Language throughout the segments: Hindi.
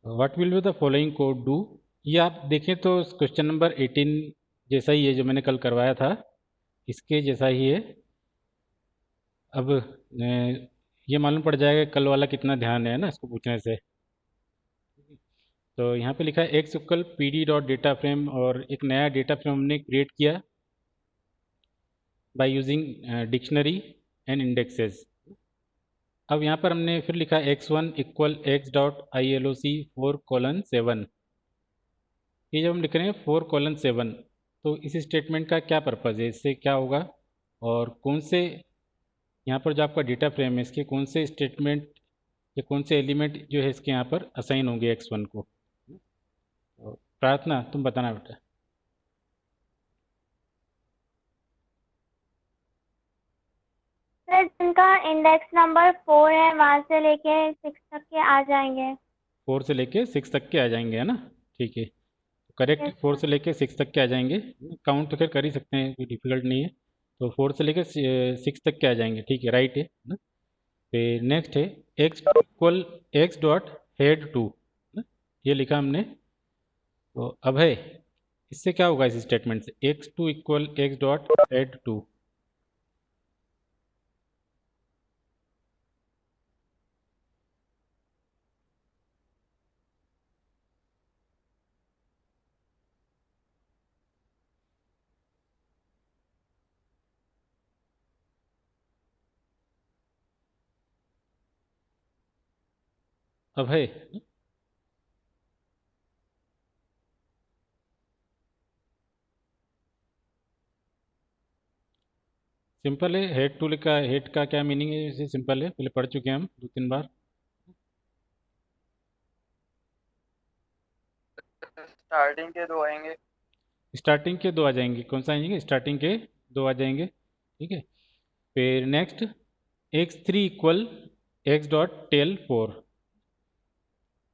What will be the following code do. ये आप देखें तो क्वेश्चन नंबर 18 जैसा ही है जो मैंने कल करवाया था, इसके जैसा ही है। अब ये मालूम पड़ जाएगा कल वाला कितना ध्यान है ना इसको पूछने से। तो यहाँ पे लिखा है x equal P D dot data frame, और एक नया डेटा फ्रेम हमने क्रिएट किया by using dictionary and indexes. अब यहाँ पर हमने फिर लिखा x one equal x dot I L O C 4:7। ये जब हम लिख रहे हैं 4:7, तो इस स्टेटमेंट का क्या पर्पज़ है, इससे क्या होगा, और कौन से यहाँ पर जो आपका डेटा फ्रेम है इसके कौन से स्टेटमेंट या कौन से एलिमेंट जो है इसके यहाँ पर असाइन होंगे एक्स वन को। तो प्रार्थना तुम बताना बेटा। सर जिनका इंडेक्स नंबर 4 है वहां से लेके 6 तक के आ जाएंगे। 4 से लेके 6 तक के आ जाएंगे, है ना। ठीक है, तो करेक्ट, यस 4 सर। से लेके 6 तक के आ जाएंगे। काउंट तो खैर कर ही सकते हैं, कोई डिफिकल्ट नहीं है। तो 4 से लेके 6 तक के आ जाएंगे, ठीक है, राइट है ना। फिर नेक्स्ट है x equal x dot head two, ये लिखा हमने। तो अब है इससे क्या होगा, इस स्टेटमेंट से x two equal x dot head two. अब है सिंपल है, हेड टू लिखा है, हेड का क्या मीनिंग है, इसे सिंपल है, पहले पढ़ चुके हैं हम 2-3 बार। स्टार्टिंग के दो आएंगे। स्टार्टिंग के 2 आ जाएंगे, कौन सा आएंगे, स्टार्टिंग के 2 आ जाएंगे, ठीक है। फिर next x three equal x dot tail four,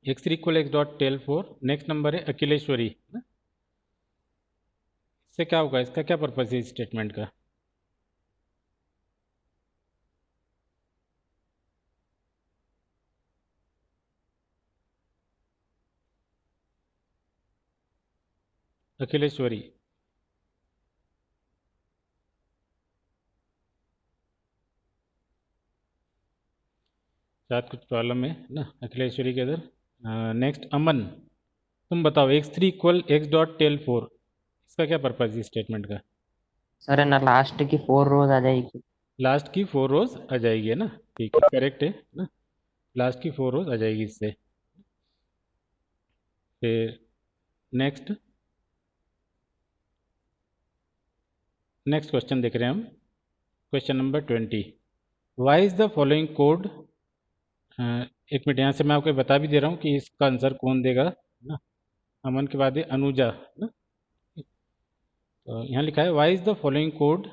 x three equal x dot tail four. Next number है अखिलेश्वरी, है ना? इससे क्या होगा, इसका क्या पर्पज है इस स्टेटमेंट का। अखिलेश्वरी, शायद कुछ प्रॉब्लम है ना अखिलेश्वरी के इधर। नेक्स्ट अमन, तुम बताओ x three equal x dot tail four, इसका क्या पर्पज है इस स्टेटमेंट का। सर है ना, लास्ट की 4 रोज आ जाएगी। लास्ट की 4 रोज आ जाएगी, है ना, ठीक है, करेक्ट है ना। लास्ट की 4 रोज आ जाएगी इससे। फिर नेक्स्ट नेक्स्ट क्वेश्चन देख रहे हैं हम, question number 20। Why is the following code. एक मिनट, यहाँ से मैं आपको बता भी दे रहा हूँ कि इसका आंसर कौन देगा ना। अमन के बाद है अनुजा ना। तो यहाँ लिखा है why is the following code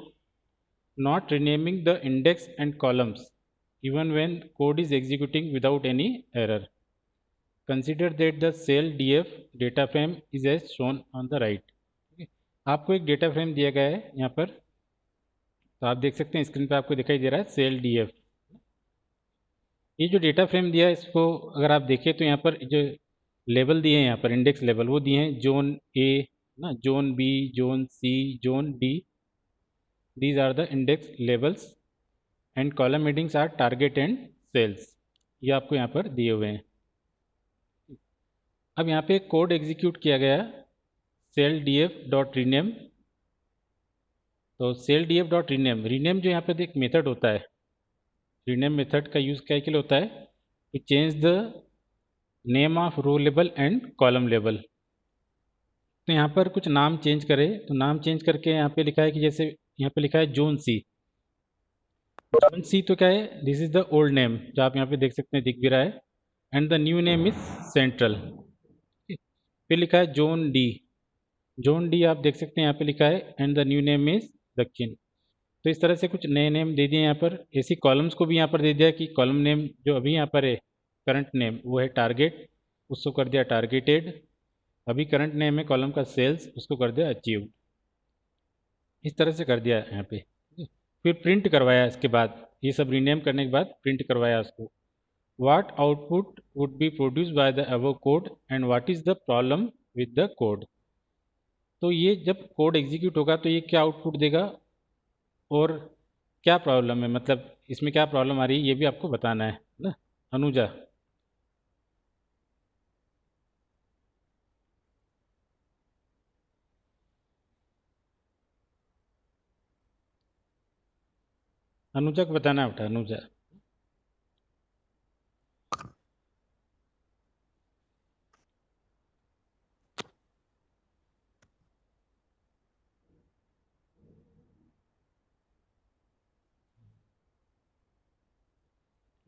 not renaming the index and columns even when code is executing without any error. Consider that the sale df data frame is as shown on the right. आपको एक डेटा फ्रेम दिया गया है यहाँ पर, तो आप देख सकते हैं स्क्रीन पे आपको दिखाई दे रहा है सेल df। ये जो डेटा फ्रेम दिया है इसको अगर आप देखें तो यहाँ पर जो लेवल दिए हैं, यहाँ पर इंडेक्स लेवल वो दिए हैं, जोन ए ना, zone B, zone C, zone D. These are the index levels and column headings are target and sales. ये आपको यहाँ पर दिए हुए हैं। अब यहाँ पे एक कोड एग्जीक्यूट किया गया सेल df डॉट रीनेम। तो sale df dot rename, rename जो यहाँ पे एक मेथड होता है, रीनेम मेथड का यूज़ क्या के लिए होता है, to change the name of row level and column level. तो यहाँ पर कुछ नाम चेंज करें, तो नाम चेंज करके यहाँ पे लिखा है कि जैसे यहाँ पे लिखा है जोन सी। जोन सी तो क्या है, this is the old name जो आप यहाँ पे देख सकते हैं, दिख भी रहा है, and the new name is central. फिर लिखा है जोन डी, जोन डी आप देख सकते हैं यहाँ पे लिखा है and the new name is दक्षिण। तो इस तरह से कुछ नए नेम दे दिए यहाँ पर। ऐसी कॉलम्स को भी यहाँ पर दे दिया कि कॉलम नेम जो अभी यहाँ पर है करंट नेम वो है टारगेट, उसको कर दिया टारगेटेड। अभी करंट नेम है कॉलम का सेल्स, उसको कर दिया अचीव। इस तरह से कर दिया यहाँ पे। फिर प्रिंट करवाया, इसके बाद ये सब रीनेम करने के बाद प्रिंट करवाया उसको। what output would be produced by the above code and what is the problem with the code। तो ये जब कोड एग्जीक्यूट होगा तो ये क्या आउटपुट देगा और क्या प्रॉब्लम है, मतलब इसमें क्या प्रॉब्लम आ रही है ये भी आपको बताना है ना। अनुजा। अनुजा को बताना है बेटा, अनुजा।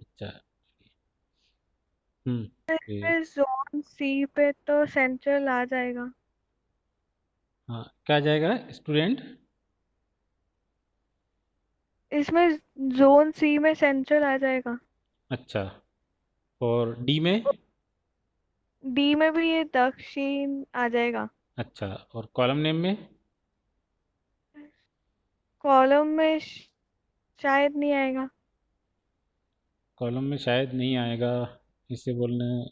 अच्छा। फिर इसमें जोन सी पे तो सेंट्रल आ जाएगा। हाँ, क्या आ जाएगा स्टूडेंट? इसमें जोन सी में सेंट्रल आ जाएगा। अच्छा, और डी में? डी में भी ये दक्षिण आ जाएगा। अच्छा, और कॉलम नेम में? कॉलम में शायद नहीं आएगा। कॉलम में शायद नहीं आएगा, इसे बोलने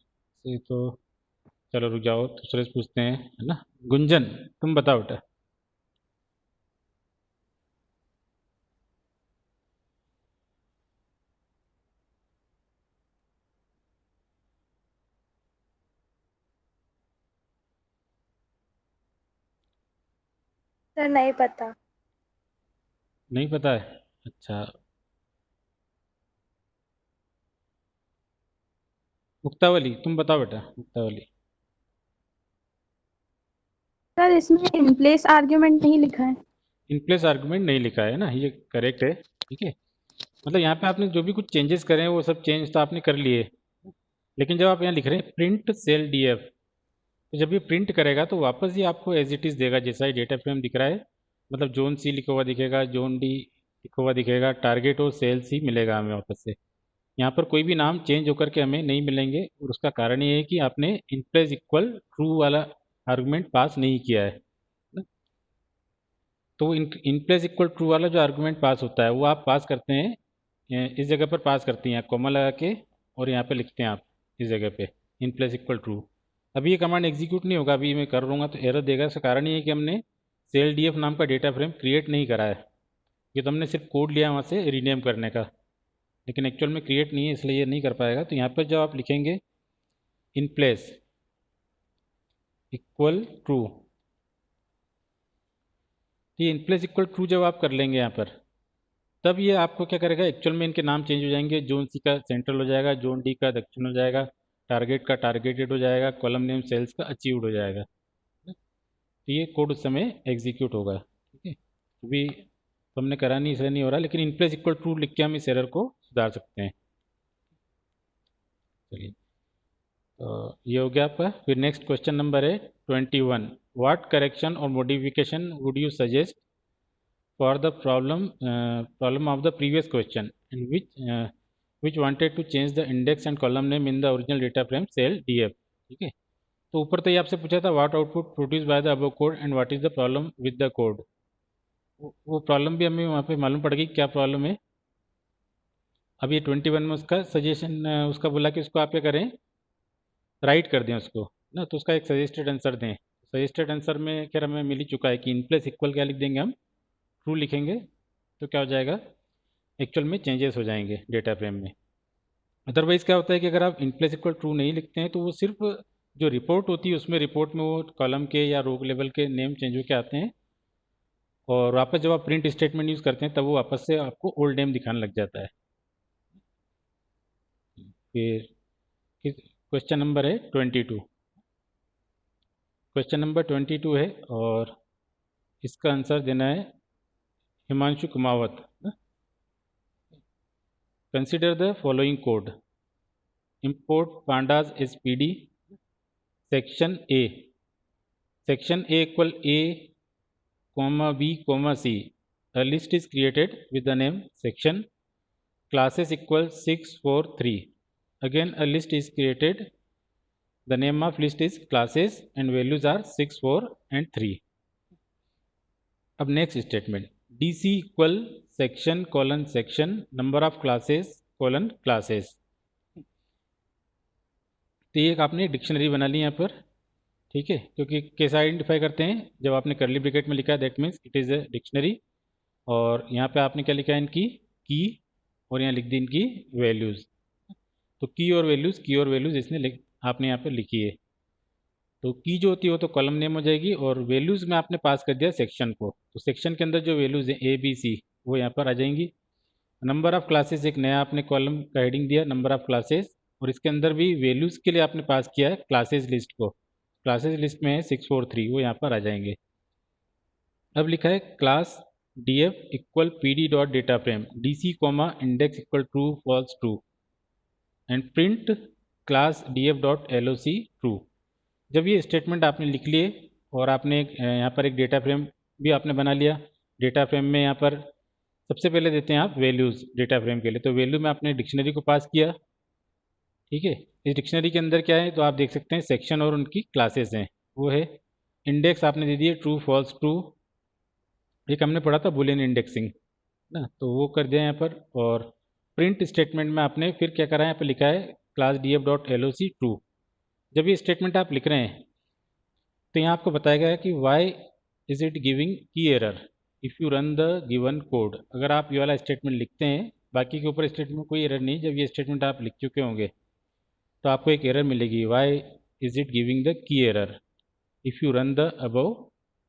से तो चलो रुक जाओ, दूसरे से पूछते हैं, है ना। गुंजन, तुम बताओ बेटा। सर नहीं पता। नहीं पता है? अच्छा, मुक्तावली तुम बताओ बेटा, मुक्तावली। सर इसमें इन प्लेस आर्ग्यूमेंट नहीं लिखा है। इन प्लेस आर्गुमेंट नहीं लिखा है ना, ये करेक्ट है। ठीक है, मतलब यहाँ पे आपने जो भी कुछ चेंजेस करे हैं वो सब चेंज तो आपने कर लिए, लेकिन जब आप यहाँ लिख रहे हैं प्रिंट सेल डी एफ, तो जब ये प्रिंट करेगा तो वापस ये आपको एज इट इज़ देगा जैसा ही डेटा फ्रेम दिख रहा है। मतलब जोन सी लिखा हुआ दिखेगा, जोन डी लिखा हुआ दिखेगा, टारगेट और सेल्स ही मिलेगा हमें वापस से। यहाँ पर कोई भी नाम चेंज होकर के हमें नहीं मिलेंगे, और उसका कारण ये है कि आपने इन प्लेस इक्वल ट्रू वाला आर्गुमेंट पास नहीं किया है ना। तो इन प्लेस इक्वल ट्रू वाला जो आर्गुमेंट पास होता है वो आप पास करते हैं, इस जगह पर पास करती हैं कॉमा लगा के, और यहाँ पे लिखते हैं आप इस जगह पे इन प्लेस इक्वल ट्रू। अभी ये कमांड एग्जीक्यूट नहीं होगा, अभी मैं कर लूँगा तो एरर देगा। इसका कारण ये है कि हमने सेल डी एफ नाम का डेटा फ्रेम क्रिएट नहीं करा है। ये तो हमने सिर्फ कोड लिया वहाँ से रीनेम करने का, लेकिन एक्चुअल में क्रिएट नहीं है, इसलिए ये नहीं कर पाएगा। तो यहाँ पर जब आप लिखेंगे इन प्लेस इक्वल ट्रू, तो ये इन प्लेस इक्वल ट्रू जब आप कर लेंगे यहाँ पर, तब ये आपको क्या करेगा, एक्चुअल में इनके नाम चेंज हो जाएंगे। जोन सी का सेंट्रल हो जाएगा, जोन डी का दक्षिण हो जाएगा, टारगेट का टारगेटेड हो जाएगा, कॉलम नेम सेल्स का अचीव्ड हो जाएगा। तो ये कोड उस समय एग्जीक्यूट होगा। ठीक है, अभी तो हमने करा नहीं इसलिए नहीं हो रहा, लेकिन इन प्लेस इक्वल ट्रू लिख के हम इस एरर को सुधार सकते हैं। चलिए, तो ये हो गया आपका। फिर नेक्स्ट क्वेश्चन नंबर है 21। व्हाट करेक्शन और modification would you suggest for the problem of the previous question, in which wanted to change the index and column name in the original data frame cell df। ठीक है, तो ऊपर तो ये आपसे पूछा था what output produce by the above code and what is the problem with the code. वो प्रॉब्लम भी हमें वहाँ पे मालूम पड़ गई क्या प्रॉब्लम है। अब ये 21 में उसका सजेशन, उसका बोला कि उसको आप क्या करें, राइट कर दें उसको ना, तो उसका एक सजेस्टेड आंसर दें। सजेस्टेड आंसर में खैर हमें मिल ही चुका है कि इन प्लेस इक्वल क्या लिख देंगे हम, ट्रू लिखेंगे, तो क्या हो जाएगा, एक्चुअल में चेंजेस हो जाएंगे डेटा फ्रेम में। अदरवाइज़ क्या होता है कि अगर आप इन प्लेस इक्वल ट्रू नहीं लिखते हैं तो वो सिर्फ जो रिपोर्ट होती है उसमें रिपोर्ट में वो कॉलम के या रो लेवल के नेम चेंज होकर आते हैं, और वापस जब आप प्रिंट स्टेटमेंट यूज़ करते हैं तब वो वापस से आपको ओल्ड नेम दिखाने लग जाता है। फिर क्वेश्चन नंबर है 22। क्वेश्चन नंबर 22 है और इसका आंसर देना है Himanshu Kumawat. Consider the following code. import pandas as pd, section a, section a equal a comma b comma c, a list is created with the name section, classes equal 643, again a list is created, the name of list is classes and values are 6 4 and 3। अब next statement, dc equal section colon section number of classes colon classes। तो ये एक आपने डिक्शनरी बना ली यहाँ पर, ठीक है, क्योंकि कैसे आइडेंटिफाई करते हैं, जब आपने करली ब्रैकेट में लिखा है that means it is a dictionary, और यहाँ पे आपने क्या लिखा है इनकी की, और यहाँ लिख दी इनकी वैल्यूज़। तो की और वैल्यूज़ इसने आपने यहाँ पर लिखी है। तो की जो होती है वो तो कॉलम नेम हो जाएगी, और वैल्यूज़ में आपने पास कर दिया सेक्शन को, तो सेक्शन के अंदर जो वैल्यूज़ हैं ABC वो यहाँ पर आ जाएंगी। नंबर ऑफ़ क्लासेस एक नया आपने कॉलम का हेडिंग दिया, नंबर ऑफ़ क्लासेस, और इसके अंदर भी वैल्यूज़ के लिए आपने पास किया है क्लासेस लिस्ट को, क्लासेस लिस्ट में है 643, वो यहाँ पर आ जाएंगे। अब लिखा है class df equal pd dot data frame dc comma index equal true false true and print class df dot loc true. जब ये स्टेटमेंट आपने लिख लिए और आपने यहाँ पर एक डेटा फ्रेम भी आपने बना लिया, डेटा फ्रेम में यहाँ पर सबसे पहले देते हैं आप वैल्यूज़ डेटा फ्रेम के लिए, तो वैल्यू में आपने डिक्शनरी को पास किया, ठीक है। इस डिक्शनरी के अंदर क्या है, तो आप देख सकते हैं सेक्शन और उनकी क्लासेस हैं, वो है इंडेक्स आपने दे दिए ट्रू फॉल्स ट्रू, एक हमने पढ़ा था बुलियन इंडेक्सिंग ना, तो वो कर दिया यहाँ पर। और प्रिंट स्टेटमेंट में आपने फिर क्या करा है, यहाँ पर लिखा है class df dot loc true. जब ये स्टेटमेंट आप लिख रहे हैं तो यहाँ आपको बताया गया है कि वाई इज़ इट गिविंग की error if you run the given code. अगर आप ये वाला स्टेटमेंट लिखते हैं, बाकी के ऊपर स्टेटमेंट कोई एरर नहीं, जब ये स्टेटमेंट आप लिख चुके होंगे तो आपको एक एरर मिलेगी, why is it giving the key error if you run the above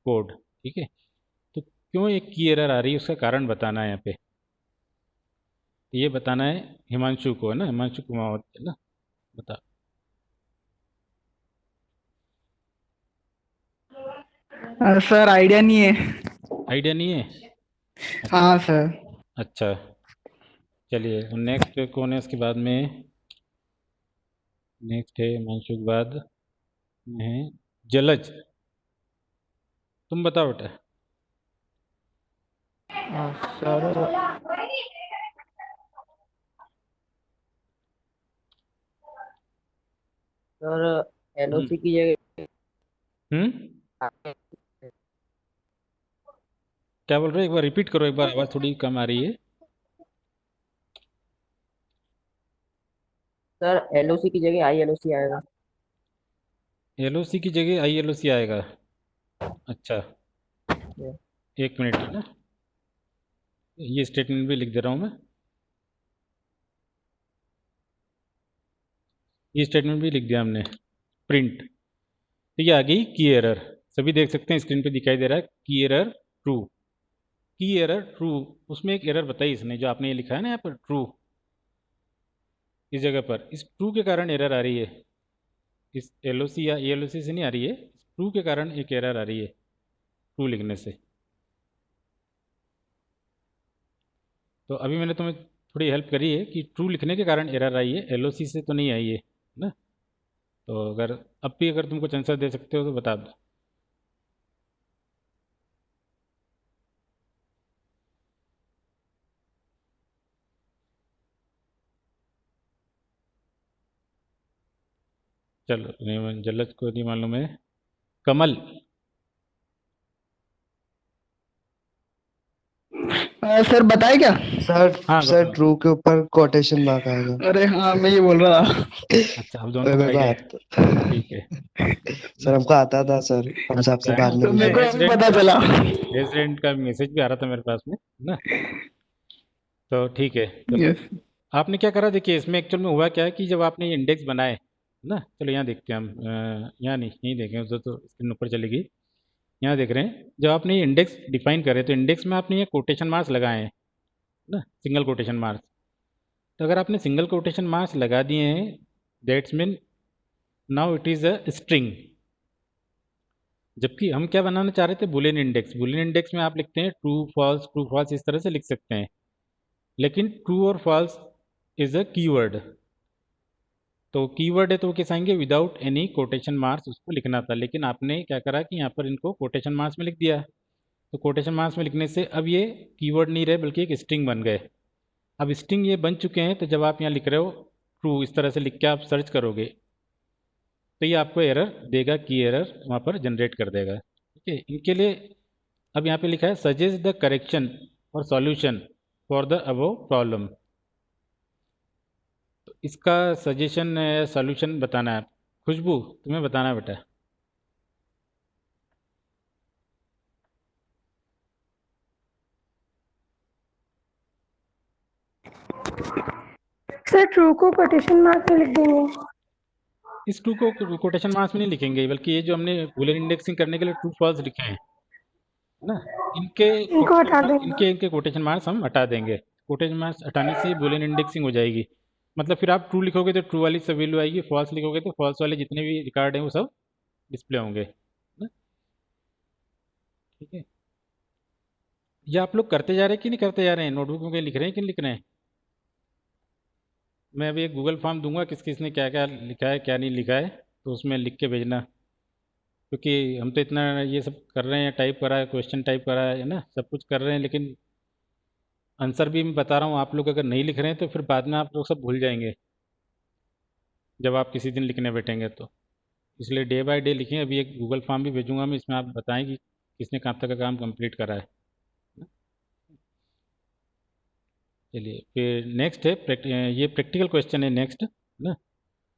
code, ठीक है। तो क्यों एक की एरर आ रही है, उसका कारण बताना है यहाँ पे, ये बताना है हिमांशु को, है ना, हिमांशु कुमार, है ना, बता। सर आइडिया नहीं है। आइडिया नहीं है? हाँ सर। अच्छा चलिए, नेक्स्ट कौन है उसके बाद में, नेक्स्ट है हिमांशु के बाद में है जलज, तुम बताओ बेटा। सर सर एलओसी की जगह क्या बोल रहे हो, एक बार रिपीट करो, एक बार आवाज़ थोड़ी कम आ रही है। सर एलओसी की जगह आईएलओसी आएगा। LOC की जगह ILOC आएगा, अच्छा एक मिनट, है ना, ये स्टेटमेंट भी लिख दे रहा हूँ मैं, ये स्टेटमेंट भी लिख दिया हमने, प्रिंट, तो ये आ गई की एरर, सभी देख सकते हैं स्क्रीन पे दिखाई दे रहा है की एरर ट्रू, की एरर ट्रू। उसमें एक एरर बताई इसने, जो आपने ये लिखा है ना यहाँ पर ट्रू, इस जगह पर इस ट्रू के कारण एरर आ रही है, इस LOC या ALOC से नहीं आ रही है, ट्रू के कारण एक एरर आ रही है ट्रू लिखने से। तो अभी मैंने तुम्हें थोड़ी हेल्प करी है कि ट्रू लिखने के कारण एरर आई है, LOC से तो नहीं आई है ना। तो अगर अब भी अगर तुम कुछ आंसर दे सकते हो तो बता दो। चलो, जल्लत को नहीं मालूम है, कमल। सर बताए क्या? सर हाँ सर बताओ। ट्रू के ऊपर कोटेशन मार्क आएगा। अरे हाँ, मैं ये बोल रहा था। अच्छा, अब दोनों को मेरे को आइडिया है, आता ठीक है सर, हमको आता था सर, हमसे आपसे बाद में तो मेरे को पूछा। अभी पता चला। रेजिडेंट का मैसेज भी आ रहा था मेरे पास में ना, तो ठीक है। तो यस। आपने क्या करा, देखिए इसमें एक्चुअल में हुआ क्या है कि जब आपने ये इंडेक्स बनाए ना, चलो यहाँ देखते हैं हम, यहाँ नहीं, यहीं देखें, उधर तो स्क्रीन ऊपर चलेगी, यहाँ देख रहे हैं, जब आपने ये इंडेक्स डिफाइन करे तो इंडेक्स में आपने ये कोटेशन मार्क्स लगाए हैं ना, सिंगल कोटेशन मार्क्स। तो अगर आपने सिंगल कोटेशन मार्क्स लगा दिए हैं, that's mean now it is a string, जबकि हम क्या बनाना चाह रहे थे, बुलियन इंडेक्स। बुलियन इंडेक्स में आप लिखते हैं ट्रू फॉल्स इस तरह से लिख सकते हैं, लेकिन ट्रू और फॉल्स इज़ अ कीवर्ड, तो कीवर्ड है तो वो कैसे आएंगे, विदाउट एनी कोटेशन मार्क्स उसको लिखना था, लेकिन आपने क्या करा कि यहाँ पर इनको कोटेशन मार्क्स में लिख दिया। तो कोटेशन मार्क्स में लिखने से अब ये कीवर्ड नहीं रहे बल्कि एक स्ट्रिंग बन गए। अब स्ट्रिंग ये बन चुके हैं, तो जब आप यहाँ लिख रहे हो ट्रू इस तरह से लिख के आप सर्च करोगे तो ये आपको एरर देगा, की एरर वहाँ पर जनरेट कर देगा, ठीक है। इनके लिए अब यहाँ पे लिखा है सजेस्ट द करेक्शन और solution for the above problem, तो इसका सजेशन सॉल्यूशन बताना है। खुशबू तुम्हें बताना है बेटा। सर ट्रू को कोटेशन मार्क में लिख देंगे। इस ट्रू को कोटेशन मार्क्स में नहीं लिखेंगे, बल्कि ये जो हमने बूलियन इंडेक्सिंग करने के लिए ट्रू फॉल्स लिखे हैं ना, इनके इनको हटा देंगे। इनके कोटेशन मार्क्स हम हटा देंगे। कोटेशन मार्क्स हटाने से बूलियन इंडेक्सिंग हो जाएगी। मतलब फिर आप ट्रू लिखोगे तो ट्रू वाली सब वैल्यू आएगी, फॉल्स लिखोगे तो फॉल्स वाले जितने भी रिकॉर्ड हैं वो सब डिस्प्ले होंगे ना। ठीक है, ये आप लोग करते जा रहे हैं कि नहीं करते जा रहे हैं? नोटबुक में कहीं लिख रहे हैं कि नहीं लिख रहे हैं? मैं अभी एक गूगल फॉर्म दूंगा, किस किस ने क्या क्या लिखा है क्या नहीं लिखा है, तो उसमें लिख के भेजना। क्योंकि हम तो इतना ये सब कर रहे हैं, टाइप करा है, क्वेश्चन टाइप करा है ना, सब कुछ कर रहे हैं, लेकिन आंसर भी मैं बता रहा हूँ। आप लोग अगर नहीं लिख रहे हैं तो फिर बाद में आप लोग सब भूल जाएंगे जब आप किसी दिन लिखने बैठेंगे तो। इसलिए डे बाय डे लिखें। अभी एक गूगल फॉर्म भी भेजूंगा मैं, इसमें आप बताएं कि किसने कहाँ तक का काम कंप्लीट करा है ना। चलिए फिर नेक्स्ट है ये प्रैक्टिकल क्वेश्चन है नेक्स्ट ना।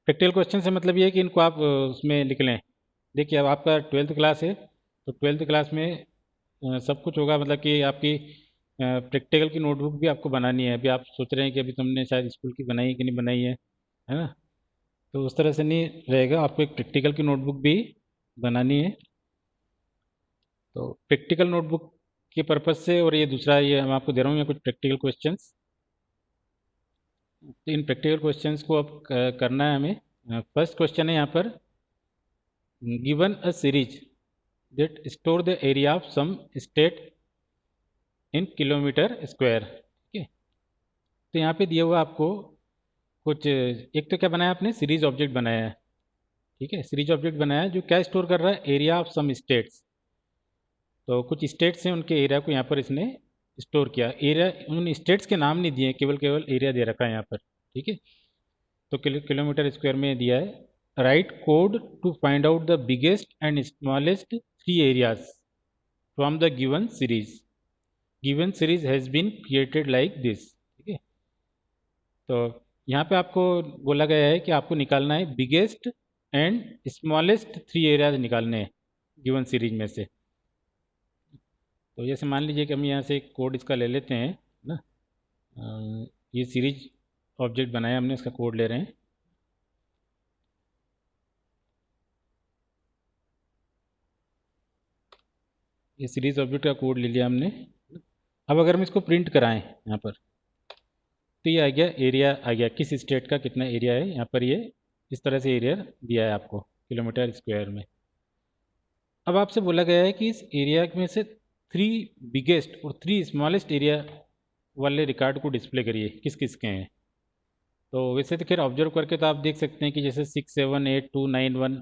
प्रैक्टिकल क्वेश्चन से मतलब ये है कि इनको आप उसमें लिख लें। देखिए अब आपका 12th क्लास है, तो 12th क्लास में सब कुछ होगा, मतलब कि आपकी प्रैक्टिकल की नोटबुक भी आपको बनानी है। अभी आप सोच रहे हैं कि अभी तुमने शायद स्कूल की बनाई है कि नहीं बनाई है ना। तो उस तरह से नहीं रहेगा, आपको एक प्रैक्टिकल की नोटबुक भी बनानी है। तो प्रैक्टिकल नोटबुक के पर्पज़ से, और ये दूसरा ये मैं आपको दे रहा हूँ ये कुछ प्रैक्टिकल क्वेश्चंस। तो इन प्रैक्टिकल क्वेश्चंस को अब करना है हमें। फर्स्ट क्वेश्चन है यहाँ पर, given a series that store the area of some state in kilometre square. ठीक है, तो यहाँ पे दिया हुआ आपको कुछ, एक तो क्या बनाया आपने, सीरीज ऑब्जेक्ट बनाया है। ठीक है, सीरीज ऑब्जेक्ट बनाया है जो क्या स्टोर कर रहा है, एरिया ऑफ सम स्टेट्स। तो कुछ स्टेट्स हैं, उनके एरिया को यहाँ पर इसने स्टोर किया। एरिया, उन स्टेट्स के नाम नहीं दिए, केवल केवल एरिया दे रखा है यहाँ पर। ठीक है, तो किलोमीटर स्क्वायर में दिया है। Write code to find out the biggest and smallest 3 areas from the given series. Given series has been created like this. ठीक है, तो यहाँ पे आपको बोला गया है कि आपको निकालना है बिगेस्ट एंड स्मॉलेस्ट 3 एरियाज निकालने हैं गिवन सीरीज में से। तो जैसे मान लीजिए कि हम यहाँ से कोड इसका ले लेते हैं ना। ये सीरीज ऑब्जेक्ट बनाया हमने, इसका कोड ले रहे हैं। ये सीरीज ऑब्जेक्ट का कोड ले लिया हमने। अब अगर हम इसको प्रिंट कराएं यहाँ पर, तो ये आ गया, एरिया आ गया, किस स्टेट का कितना एरिया है। यहाँ पर ये इस तरह से एरिया दिया है आपको किलोमीटर स्क्वायर में। अब आपसे बोला गया है कि इस एरिया में से 3 बिगेस्ट और 3 स्मॉलेस्ट एरिया वाले रिकॉर्ड को डिस्प्ले करिए, किस किस के हैं। तो वैसे तो खैर ऑब्जर्व करके तो आप देख सकते हैं कि जैसे 6, 7, 8, 2, 9, 1,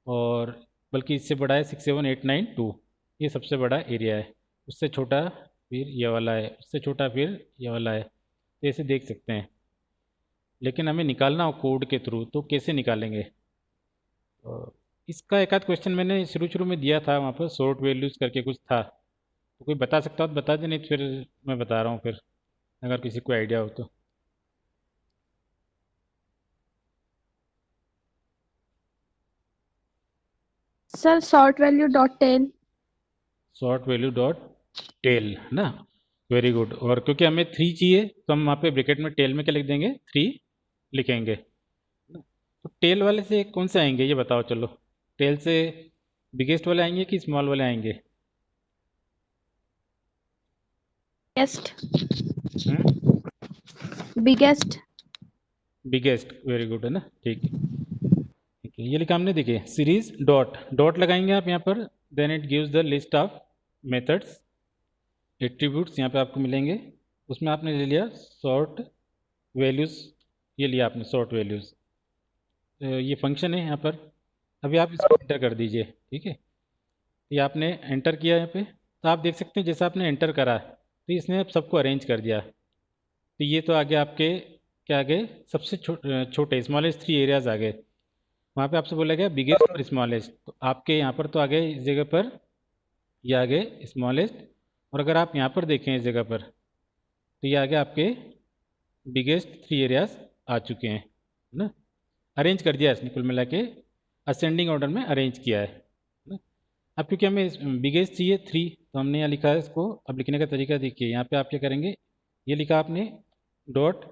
और बल्कि इससे बड़ा है 6, 7, 8, 9, 2, ये सबसे बड़ा एरिया है। उससे छोटा फिर ये वाला है, उससे छोटा फिर ये वाला है। तो ऐसे देख सकते हैं, लेकिन हमें निकालना हो कोड के थ्रू, तो कैसे निकालेंगे? तो इसका एक आध क्वेश्चन मैंने शुरू में दिया था, वहाँ पर शॉर्ट वैल्यूज़ करके कुछ था। तो कोई बता सकता हो तो बता दे, नहीं तो फिर मैं बता रहा हूँ फिर, अगर किसी को आइडिया हो तो। Sir sort value dot tail. Sort value dot tail ना, वेरी गुड। और क्योंकि हमें 3 चाहिए तो हम वहाँ पे ब्रैकेट में टेल में क्या लिख देंगे, 3 लिखेंगे। तो टेल वाले से कौन से आएंगे ये बताओ, चलो। टेल से बिगेस्ट वाले आएंगे कि स्मॉल वाले आएंगे? बिगेस्ट। बिगेस्ट, वेरी गुड है ना। ठीक है, ये लिखा हमने, देखिए सीरीज डॉट डॉट लगाएंगे आप यहाँ पर, then it gives the list of methods attributes यहाँ पे आपको मिलेंगे। उसमें आपने ले लिया शॉर्ट वैल्यूज़, ये लिया आपने शॉर्ट वैल्यूज़। ये फंक्शन है यहाँ पर। अभी आप इसको एंटर कर दीजिए। ठीक है, ये आपने एंटर किया यहाँ पे, तो आप देख सकते हैं जैसा आपने एंटर करा तो इसने अब सबको अरेंज कर दिया। तो ये तो आगे आपके क्या आ गए, सबसे छोटे स्मॉलेस्ट 3 एरियाज़ आ गए। वहाँ पे आपसे बोला गया बिगेस्ट और स्मॉलेस्ट, तो आपके यहाँ पर तो आ गए इस जगह पर, ये आ गए स्मॉलेस्ट। और अगर आप यहाँ पर देखें इस जगह पर, तो ये आ गया आपके बिगेस्ट 3 एरियाज़ आ चुके हैं ना। अरेंज कर दिया इसने, कुल मिला के असेंडिंग ऑर्डर में अरेंज किया है ना। अब क्योंकि हमें बिगेस्ट चाहिए 3, तो हमने यहाँ लिखा है इसको। अब लिखने का तरीका देखिए, यहाँ पे आप क्या करेंगे, ये लिखा आपने डॉट,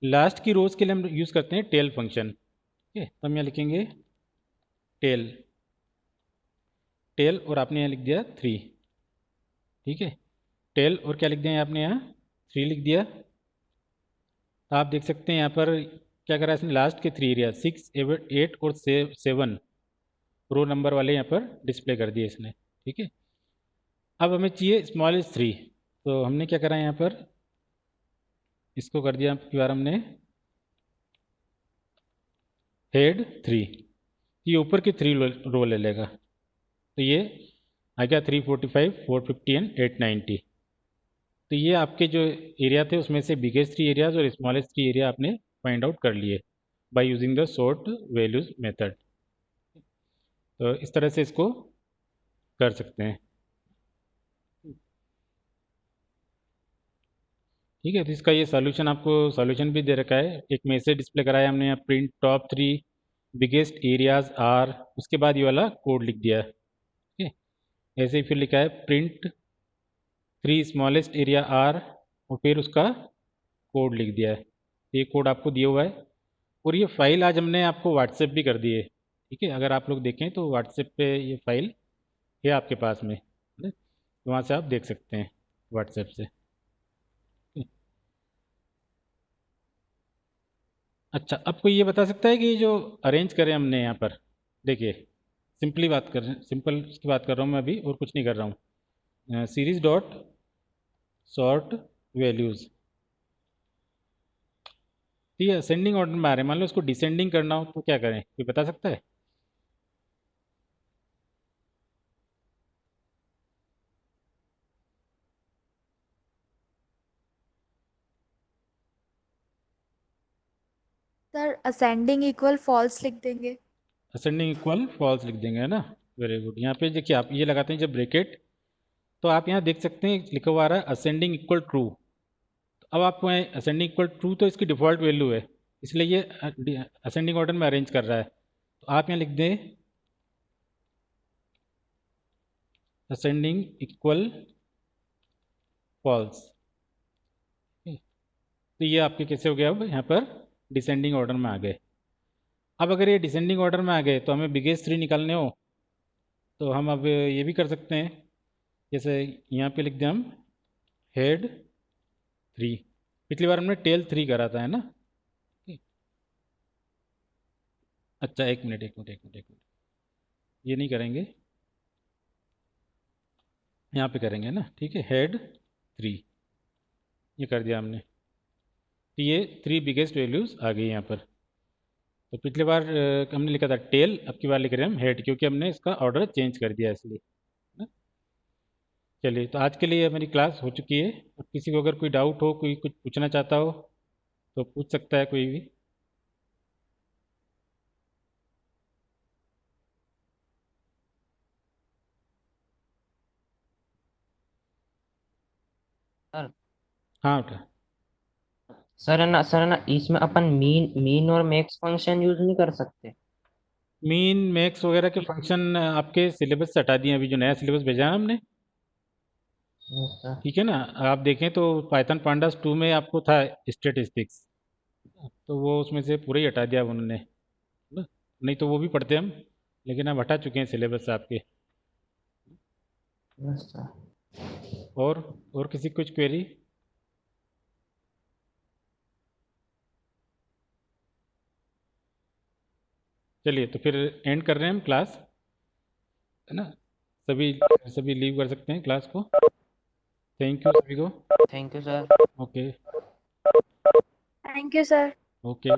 लास्ट की रोज के लिए हम यूज़ करते हैं टेल फंक्शन। ठीक है, तो हम यहाँ लिखेंगे टेल, टेल और आपने यहाँ लिख दिया 3। ठीक है, टेल और क्या लिख दिया आपने यहाँ 3 लिख दिया। आप देख सकते हैं यहाँ पर क्या करा इसने, लास्ट के 3 एरिया 6, 8 और 7 रो नंबर वाले यहाँ पर डिस्प्ले कर दिए इसने। ठीक है, अब हमें चाहिए स्मॉलेस्ट 3, तो हमने क्या करा यहाँ पर, इसको कर दिया की बार हमने हेड 3, ये ऊपर के 3 रो ले लेगा, तो ये आ गया 345, 450 एंड 890। तो ये आपके जो एरिया थे उसमें से बिगेस्ट 3 एरियाज और स्मॉलेस्ट 3 एरिया आपने फाइंड आउट कर लिए by using the sort values method. तो इस तरह से इसको कर सकते हैं। ठीक है, तो इसका ये सॉल्यूशन, आपको सॉल्यूशन भी दे रखा है। एक में से डिस्प्ले कराया हमने, यहाँ print top 3 biggest areas are, उसके बाद ये वाला कोड लिख दिया है। ठीक है, ऐसे ही फिर लिखा है प्रिंट 3 स्मॉलेस्ट एरिया आर, और फिर उसका कोड लिख दिया है। ये कोड आपको दिया हुआ है, और ये फाइल आज हमने आपको व्हाट्सएप भी कर दी है। ठीक है, अगर आप लोग देखें तो व्हाट्सएप पे ये फाइल है आपके पास में, तो वहाँ से आप देख सकते हैं व्हाट्सएप से। अच्छा, अब कोई ये बता सकता है कि ये जो अरेंज करें हमने यहाँ पर, देखिए सिंपली बात कर रहे हैं, सिंपल की बात कर रहा हूँ मैं अभी, और कुछ नहीं कर रहा हूँ। सीरीज डॉट सॉर्ट वैल्यूज़, ठीक है, असेंडिंग ऑर्डर में आ रहे हैं, मान लो इसको डिसेंडिंग करना हो तो क्या करें, कोई बता सकता है? सर असेंडिंग इक्वल फॉल्स लिख देंगे। असेंडिंग इक्वल फॉल्स लिख देंगे, है ना। Very good. यहाँ पे देखिए आप ये लगाते हैं जब ब्रैकेट, तो आप यहाँ देख सकते हैं लिखा हुआ आ रहा है असेंडिंग इक्वल ट्रू। अब आपको असेंडिंग इक्वल ट्रू तो इसकी डिफ़ॉल्ट वैल्यू है, इसलिए ये असेंडिंग ऑर्डर में अरेंज कर रहा है। तो आप यहाँ लिख दें असेंडिंग इक्वल फॉल्स। तो ये आपके कैसे हो गया, अब यहाँ पर डिसेंडिंग ऑर्डर में आ गए। अब अगर ये डिसेंडिंग ऑर्डर में आ गए तो हमें बिगेस्ट 3 निकालने हो, तो हम अब ये भी कर सकते हैं, जैसे यहाँ पे लिख दें हम हेड 3। पिछली बार हमने टेल 3 करा था, है ना। अच्छा, एक मिनट, ये नहीं करेंगे, यहाँ पे करेंगे ना। ठीक है, हेड 3 ये कर दिया हमने, तो ये 3 बिगेस्ट वैल्यूज़ आ गई यहाँ पर। तो पिछली बार हमने लिखा था टेल, अब की बार लिख रहे हैं हम हेड, क्योंकि हमने इसका ऑर्डर चेंज कर दिया इसलिए ना। चलिए, तो आज के लिए हमारी क्लास हो चुकी है। अब किसी को अगर कोई डाउट हो, कोई कुछ पूछना चाहता हो तो पूछ सकता है कोई भी। सर हाँ उठा। सर है ना, इसमें अपन मीन और मैक्स फंक्शन यूज नहीं कर सकते? मीन मैक्स वगैरह के फंक्शन आपके सिलेबस से हटा दिए, अभी जो नया सिलेबस भेजा है हमने। सर ठीक है ना, आप देखें तो पाइथन पांडास 2 में आपको था स्टेटिस्टिक्स, तो वो उसमें से पूरा ही हटा दिया उन्होंने ना। नहीं तो वो भी पढ़ते हम, लेकिन अब हटा चुके हैं सिलेबस से आपके। सर और किसी कुछ क्वेरी? चलिए, तो फिर एंड कर रहे हैं हम क्लास, है ना। सभी सभी लीव कर सकते हैं क्लास को। थैंक यू सभी को। Thank you sir. Okay. Thank you sir. Okay.